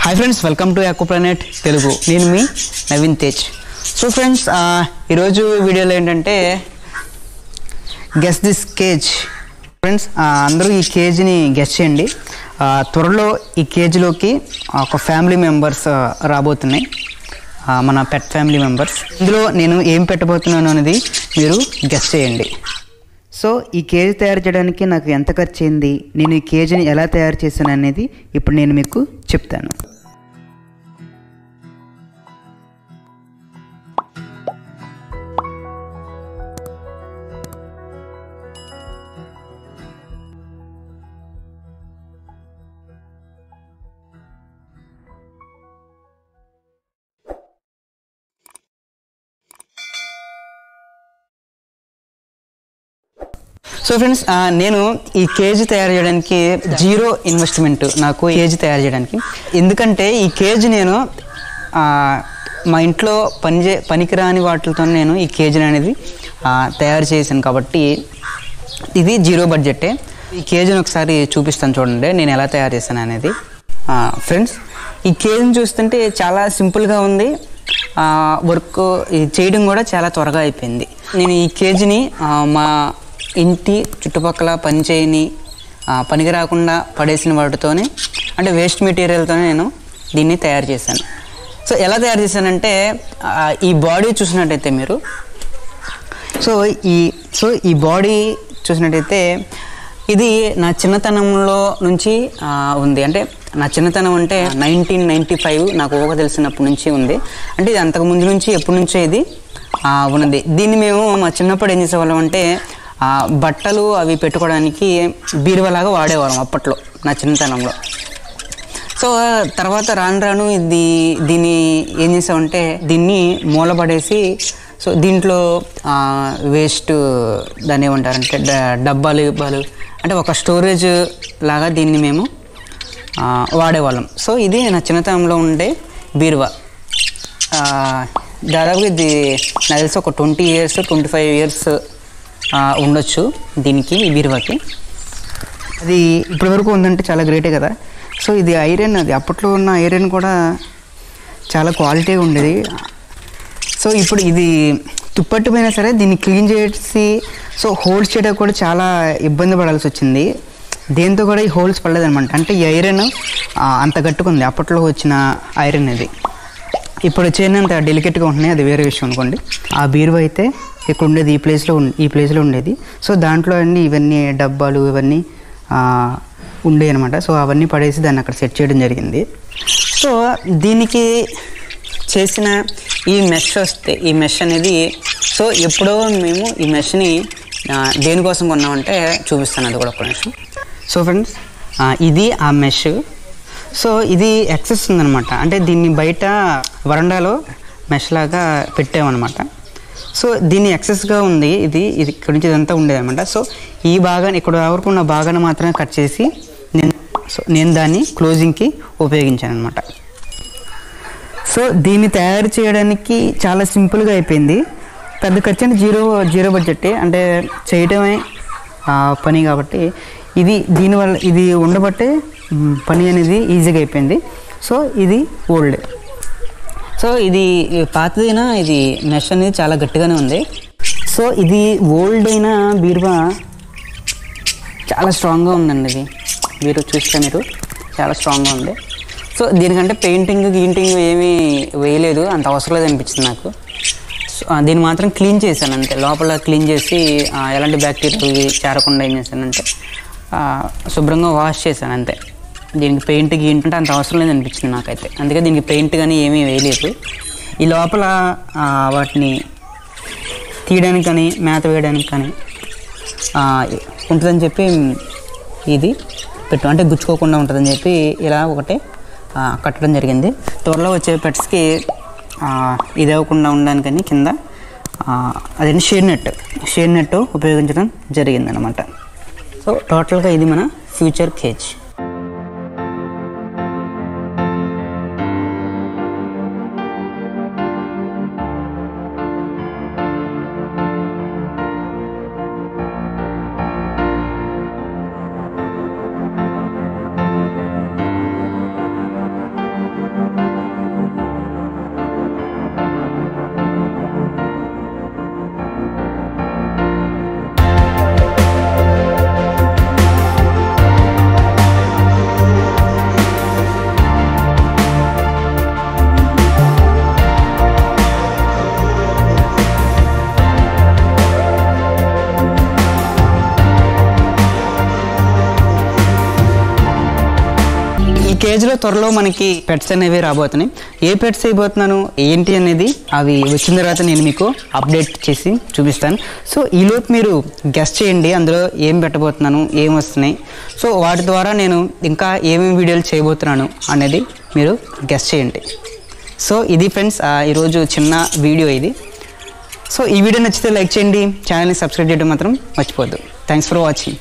Hi friends, welcome to యాకోప్లానెట్ తెలుగు. నేను మీ నవీన్ తేజ్. సో ఫ్రెండ్స్, ఈరోజు వీడియోలో ఏంటంటే గెస్ దిస్ కేజ్. ఫ్రెండ్స్, అందరూ ఈ కేజ్ని గెస్ చేయండి. త్వరలో ఈ కేజ్లోకి ఒక ఫ్యామిలీ మెంబర్స్ రాబోతున్నాయి, మన పెట్ ఫ్యామిలీ మెంబర్స్. ఇందులో నేను ఏం పెట్టబోతున్నాను అనేది మీరు గెస్ చేయండి. సో ఈ కేజ్ తయారు చేయడానికి నాకు ఎంత ఖర్చు అయింది, నేను ఈ కేజ్ని ఎలా తయారు చేశాను అనేది ఇప్పుడు నేను మీకు చెప్తాను. సో ఫ్రెండ్స్, నేను ఈ కేజ్ తయారు చేయడానికి జీరో ఇన్వెస్ట్మెంట్ నాకు కేజ్ తయారు చేయడానికి. ఎందుకంటే ఈ కేజ్ నేను మా ఇంట్లో పనికిరాని వాటితో నేను ఈ కేజీని అనేది తయారు చేశాను కాబట్టి ఇది జీరో బడ్జెటే. ఈ కేజీని ఒకసారి చూపిస్తాను చూడండి నేను ఎలా తయారు చేశాను అనేది. ఫ్రెండ్స్, ఈ కేజీని చూస్తుంటే చాలా సింపుల్గా ఉంది, వర్క్ చేయడం కూడా చాలా త్వరగా అయిపోయింది. నేను ఈ కేజీని మా ఇంటి చుట్టుపక్కల పని చేయని పనికి రాకుండా పడేసిన వాటితోనే, అంటే వేస్ట్ మెటీరియల్తోనే నేను దీన్ని తయారు చేశాను. సో ఎలా తయారు చేశానంటే, ఈ బాడీ చూసినట్టయితే మీరు ఈ బాడీ చూసినట్టయితే ఇది నా చిన్నతనంలో నుంచి ఉంది. అంటే నా చిన్నతనం అంటే 1995 నాకు ఊహ తెలిసినప్పటి నుంచి ఉంది. అంటే ఇది అంతకుముందు నుంచి ఎప్పటి నుంచో ఇది ఉన్నది. దీన్ని మేము మా చిన్నప్పుడు ఏం చేసేవాళ్ళం అంటే బట్టలు అవి పెట్టుకోవడానికి బీరువాలాగా వాడేవాళ్ళం అప్పట్లో నా చిన్నతనంలో. సో తర్వాత రాను దీన్ని ఏం చేసామంటే దీన్ని మూలపడేసి, సో దీంట్లో వేస్ట్ దాన్ని ఏమంటారంటే డబ్బాలు అంటే ఒక స్టోరేజ్ లాగా దీన్ని మేము వాడేవాళ్ళం. సో ఇది నా చిన్నతనంలో ఉండే బీరువా. దాదాపుగా ఇది నాకు తెలిసి ఒక 20 years 25 years ఉండొచ్చు దీనికి, ఈ బీరువాకి. అది ఇప్పటివరకు ఉందంటే చాలా గ్రేటే కదా. సో ఇది ఐరన్, అది అప్పట్లో ఉన్న ఐరన్ కూడా చాలా క్వాలిటీగా ఉండేది. సో ఇప్పుడు ఇది తుప్పట్టిపోయినా సరే దీన్ని క్లీన్ చేసి సో హోల్స్ చేయడానికి కూడా చాలా ఇబ్బంది పడాల్సి వచ్చింది. దేంతో కూడా ఈ హోల్స్ పడలేదనమాట. అంటే ఈ ఐరన్ అంత గట్టుకుంది, అప్పట్లో వచ్చిన ఐరన్ ఇది. ఇప్పుడు వచ్చేంత డెలికేట్గా ఉంటున్నాయి, అది వేరే విషయం అనుకోండి. ఆ బీరువా అయితే ఇక్కడ ఉండేది, ఈ ప్లేస్లో ఉండేది. సో దాంట్లో అన్నీ ఇవన్నీ డబ్బాలు ఇవన్నీ ఉండే అనమాట. సో అవన్నీ పడేసి దాన్ని అక్కడ సెట్ చేయడం జరిగింది. సో దీనికి చేసిన ఈ మెష్ అనేది సో ఎప్పుడో మేము ఈ మెష్ని దేనికోసం కొన్నామంటే చూపిస్తాను, అది కూడా ఒక నిమిషం. సో ఫ్రెండ్స్, ఇది ఆ మెష్. సో ఇది ఎక్సెస్ ఉందనమాట, అంటే దీన్ని బయట వరండాలో మెష్ లాగా పెట్టామన్నమాట. సో దీన్ని ఎక్సెస్గా ఉంది, ఇది ఇక్కడ నుంచి ఇదంతా ఉండేదన్నమాట. సో ఈ భాగాన్ని ఇక్కడ వరకు ఉన్న భాగాన్ని మాత్రమే కట్ చేసి నేను దాన్ని క్లోజింగ్కి ఉపయోగించాను అనమాట. సో దీన్ని తయారు చేయడానికి చాలా సింపుల్గా అయిపోయింది. పెద్ద ఖర్చు అంటే జీరో బడ్జెట్, అంటే చేయటమే పని కాబట్టి దీనివల్ల ఇది ఉండబట్టే పని అనేది ఈజీగా అయిపోయింది. సో ఇది ఓల్డ్. సో ఇది పాతదైనా ఇది మెష్ అనేది చాలా గట్టిగానే ఉంది. సో ఇది ఓల్డ్ అయిన బీరువా చాలా స్ట్రాంగ్గా ఉందండి. ఇది మీరు చూస్తే మీరు చాలా స్ట్రాంగ్గా ఉంది. సో దీనికంటే పెయింటింగ్ ఏమీ వేయలేదు, అంత అవసరం లేదు అనిపించింది నాకు. దీన్ని మాత్రం క్లీన్ చేశాను అంతే, లోపల క్లీన్ చేసి ఎలాంటి బ్యాక్టీరియా చేరకుండా ఏం చేశానంటే శుభ్రంగా వాష్ చేశాను అంతే. దీనికి పెయింట్ అంటే అంత అవసరం లేదు అనిపించింది నాకైతే, అందుకే దీనికి పెయింట్ కానీ ఏమీ వేయలేదు. ఈ లోపల వాటిని తీయడానికి కానీ మేత వేయడానికి కానీ ఉంటుందని చెప్పి ఇది అంటే గుచ్చుకోకుండా ఉంటుందని చెప్పి ఇలా ఒకటే కట్టడం జరిగింది. త్వరలో వచ్చే పెట్స్కి ఇది అవ్వకుండా ఉండడానికని కింద అదేంటి షేడ్ నెట్ ఉపయోగించడం జరిగిందనమాట. సో టోటల్గా ఇది మన ఫ్యూచర్ కేజ్. ఏజ్లో త్వరలో మనకి పెట్స్ అనేవి రాబోతున్నాయి. ఏ పెట్స్ అయిపోతున్నాను ఏంటి అనేది అవి వచ్చిన తర్వాత నేను మీకు అప్డేట్ చేసి చూపిస్తాను. సో ఈలోపు మీరు గెస్ట్ చేయండి అందులో ఏం పెట్టబోతున్నాను, ఏం వస్తున్నాయి. సో వాటి ద్వారా నేను ఇంకా ఏమేమి వీడియోలు చేయబోతున్నాను అనేది మీరు గెస్ట్ చేయండి. సో ఇది ఫ్రెండ్స్ ఈరోజు చిన్న వీడియో ఇది. సో ఈ వీడియో నచ్చితే లైక్ చేయండి, ఛానల్ని సబ్స్క్రైబ్ చేయడం మాత్రం మర్చిపోద్దు. Thanks for watching.